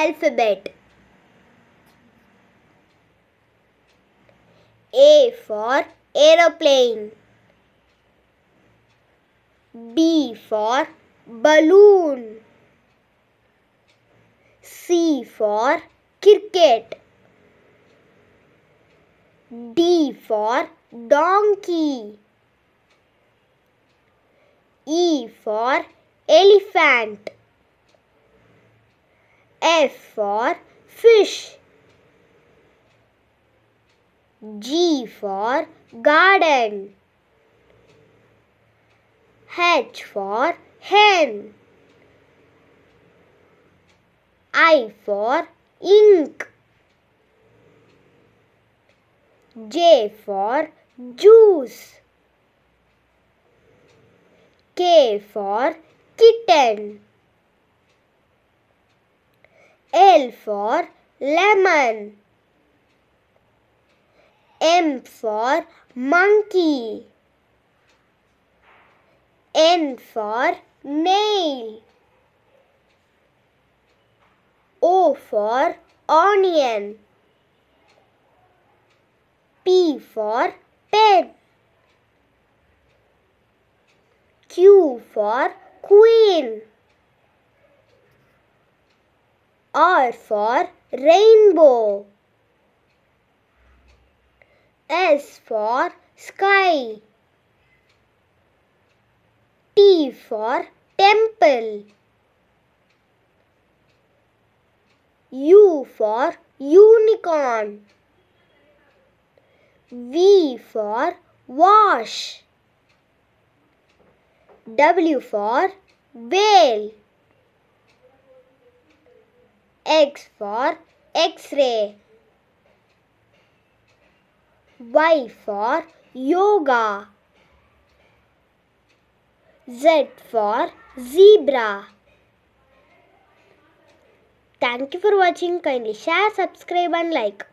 alphabet. A for aeroplane. B for balloon. C for cricket. D for donkey. E for elephant. F for fish. G for garden. H for hen. I for ink. J for juice. K for kitten. L for lemon. M for monkey. N for nail. O for onion. P for pen. Q for queen. R for rainbow. S for sky. T for temple. U for unicorn. V for wash. W for whale. X for X-ray. Y for yoga. Z for zebra. Thank you for watching. Kindly share, subscribe and like.